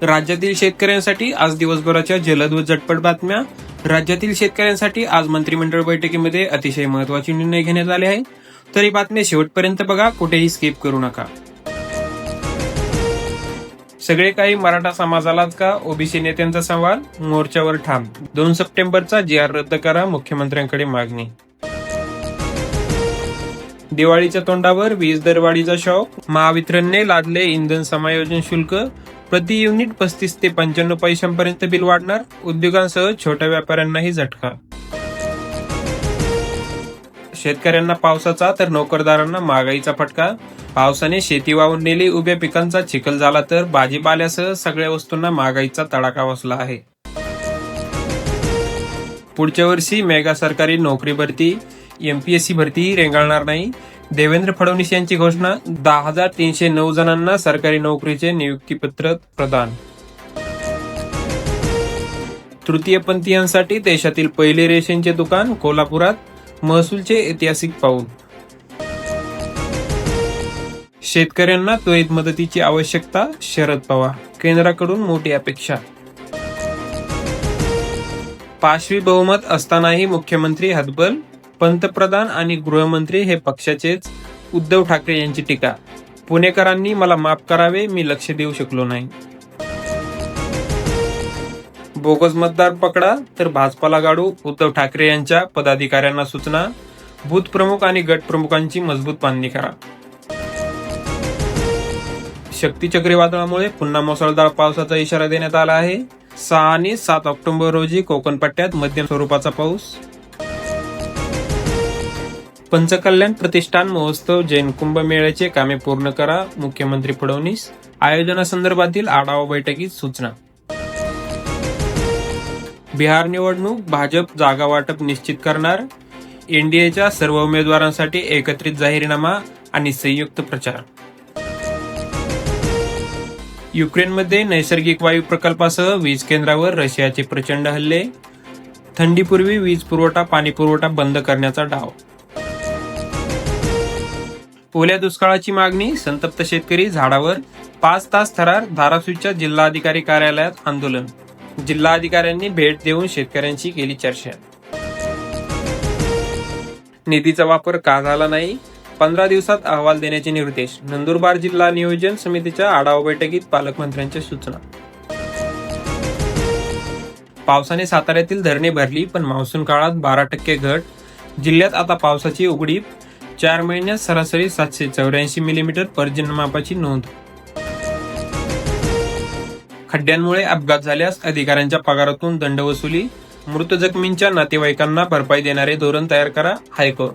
राज्यातील शेतकऱ्यांसाठी आज दिवसभराच्या जलद व झटपट बातम्या. राज्यातील शेतकऱ्यांसाठी आज मंत्रिमंडळ बैठकीमध्ये अतिशय महत्त्वाचे निर्णय घेण्यात आले आहे. तर ही बातमी शेवटपर्यंत बघा, कुठेही स्किप करू नका. सगळे काही मराठा समाजालाच का? ओबीसी नेत्यांचा सवाल, मोर्चावर ठाम. 2 सप्टेंबरचा जी.आर रद्द करा, मुख्यमंत्र्यांकडे मागणी. दिवाळीच्या तोंडावर वीज दरवाढीचा शॉक, महावितरणने लादले इंधन समायोजन शुल्क. प्रति युनिट 35 ते 95 पैशांपर्यंत बिल वाढणार. उद्योगांसह छोट्या व्यापाऱ्यांनाही झटका. शेतकऱ्यांना पावसाचा तर नोकरदारांना महागाईचा फटका. पावसाने शेती वाहून नेली, उभ्या पिकांचा चिखल झाला तर भाजीपाल्यासह सगळ्या वस्तूंना महागाईचा तडाखा बसला आहे. पुढच्या वर्षी मेगा सरकारी नोकरी भरती, एमपीएससी भरतीही रेंगाळणार नाही. देवेंद्र फडणवीस यांची घोषणा. 10,309 जणांना सरकारी नोकरीचे नियुक्तीपत्र प्रदान. तृतीयपंथीयांसाठी देशातील पहिले रेशनचे दुकान कोल्हापुरात, महसूलचे ऐतिहासिक पाऊल. शेतकऱ्यांना त्वरित मदतीची आवश्यकता, शरद पवार. केंद्राकडून मोठी अपेक्षा. पाशवी बहुमत असतानाही मुख्यमंत्री हतबल. पंतप्रधान आणि गृहमंत्री हे पक्षाचेच. उद्धव ठाकरे यांची टीका. पुणेकरांनी मला माफ करावे, मी लक्ष देऊ शकलो नाही. बोगस मतदार पकडा तर भाजपाला गाडू, उद्धव ठाकरे यांच्या पदाधिकाऱ्यांना सूचना. बूथ प्रमुख आणि गट प्रमुखांची मजबूत बांधणी करा. शक्ती चक्रीवादळामुळे पुन्हा मुसळधार पावसाचा इशारा देण्यात आला आहे. 6 आणि 7 ऑक्टोबर रोजी कोकण पट्ट्यात मध्यम स्वरूपाचा पाऊस. पंचकल्याण प्रतिष्ठान महोत्सव जैन कुंभमेळ्याचे कामे पूर्ण करा, मुख्यमंत्री फडणवीस. आयोजनासंदर्भातील आढावा बैठकीत सूचना. बिहार निवडणूक, भाजप जागा वाटप निश्चित करणार. एनडीएच्या सर्व उमेदवारांसाठी एकत्रित जाहीरनामा आणि संयुक्त प्रचार. युक्रेनमध्ये नैसर्गिक वायू प्रकल्पासह वीज केंद्रावर रशियाचे प्रचंड हल्ले. थंडीपूर्वी वीज पुरवठा पाणी पुरवठा बंद करण्याचा डाव. ओल्या दुष्काळाची मागणी, संतप्त शेतकरी झाडावर. 5 तास थरार, धाराशिवच्या जिल्हाधिकारी कार्यालयात आंदोलन. जिल्हाधिकाऱ्यांनी भेट देऊन शेतकऱ्यांशी केली चर्चा. निधीचा वापर का झाला नाही, 15 दिवसात अहवाल देण्याचे निर्देश. नंदुरबार जिल्हा नियोजन समितीच्या आढावा बैठकीत पालकमंत्र्यांच्या सूचना. पावसाने साताऱ्यातील धरणे भरली, पण मान्सून काळात 12% घट. जिल्ह्यात आता पावसाची उघडीप. 4 महिन्यात सरासरी 784 मिलीमीटर पर्जन्यमापाची नोंद. खड्ड्यांमुळे अपघात झाल्यास अधिकाऱ्यांच्या पगारातून दंड वसुली. मृत जखमींच्या नातेवाईकांना भरपाई देणारे धोरण तयार करा, हायकोर्ट.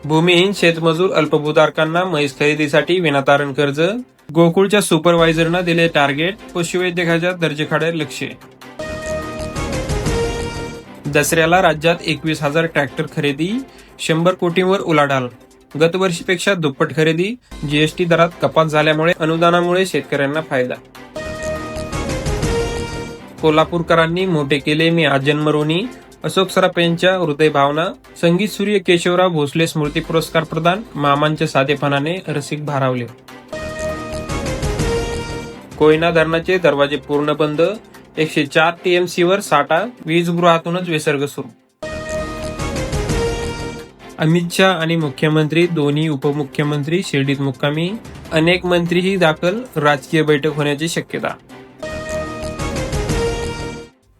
भूमिहीन शेतमजूर अल्पभूधारकांना म्हैस खरेदीसाठी विनातारण कर्ज. गोकुळच्या सुपरवायझरना दिले टार्गेट. पशुवैद्यकाच्या दर्जेखाली लक्ष. दसऱ्याला राज्यात 21,000 ट्रॅक्टर खरेदी, 100 कोटींवर उलाढाल. गतवर्षीपेक्षा दुप्पट खरेदी. जीएसटी दरात कपात झाल्यामुळे अनुदानामुळे शेतकऱ्यांना फायदा. कोल्हापूरकरांनी मोठे केले मी आज जन्मरोनी, अशोक सराफ यांच्या हृदय भावना. संगीत सूर्य केशवराव भोसले स्मृती पुरस्कार प्रदान. मामांच्या साधेपणाने रसिक भारावले. कोयना धरणाचे दरवाजे पूर्ण बंद. 104 TMC वर साठा. वीजगृहातूनच विसर्ग सुरू. अमित शहा आणि मुख्यमंत्री, दोन्ही उपमुख्यमंत्री शिर्डीत मुक्कामी. अनेक मंत्रीही दाखल. राजकीय बैठक होण्याची शक्यता.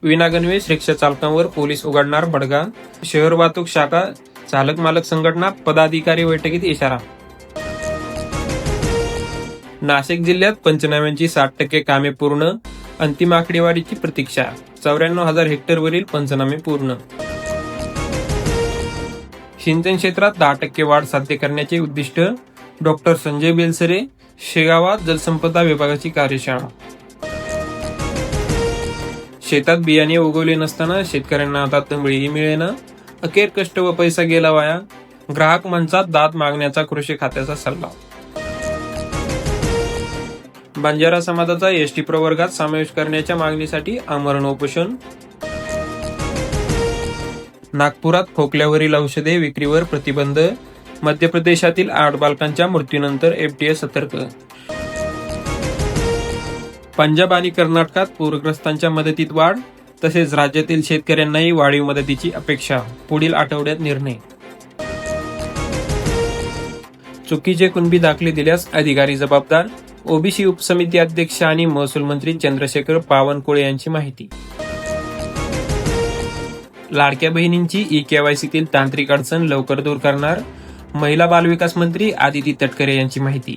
विनागणवेश रिक्षा चालकांवर पोलीस उघडणार बडगा. शहर वाहतूक शाखा चालक मालक संघटना पदाधिकारी बैठकीत इशारा. नाशिक जिल्ह्यात पंचनाम्यांची 60% कामे पूर्ण. अंतिम आकडेवारीची प्रतीक्षा. 94,000 हेक्टरवरील पंचनामे पूर्ण. सिंचन क्षेत्रात 10% वाढ साध्य करण्याचे उद्दिष्ट. डॉक्टर संजय बेलसरे. शेगावात जलसंपदा विभागाची कार्यशाळा. शेतात बियाणे उगवले नसताना शेतकऱ्यांना आता तंबळीही मिळेना. अखेर कष्ट व पैसा गेला वाया. ग्राहक मंचात दाद मागण्याचा कृषी खात्याचा सल्ला. बंजारा समाजाचा एसटी प्रवर्गात समावेश करण्याच्या मागणीसाठी आमरण उपोषण. नागपुरात खोकल्यावरील औषधे विक्रीवर प्रतिबंध. मध्य प्रदेशातील 8 बालकांच्या मृत्यूनंतर FDA सतर्क. पंजाब आणि कर्नाटकात पूरग्रस्तांच्या मदतीत वाढ, तसेच राज्यातील शेतकऱ्यांनाही वाढीव मदतीची अपेक्षा. पुढील आठवड्यात निर्णय. चुकीचे कुणबी दाखले दिल्यास अधिकारी जबाबदार, ओबीसी उपसमिती अध्यक्ष आणि महसूल मंत्री चंद्रशेखर बावनकुळे यांची माहिती. लाडक्या बहिणींची ई-केवायसीतील तांत्रिक अडचण लवकर दूर करणार, महिला बालविकास मंत्री आदिती तटकरे यांची माहिती.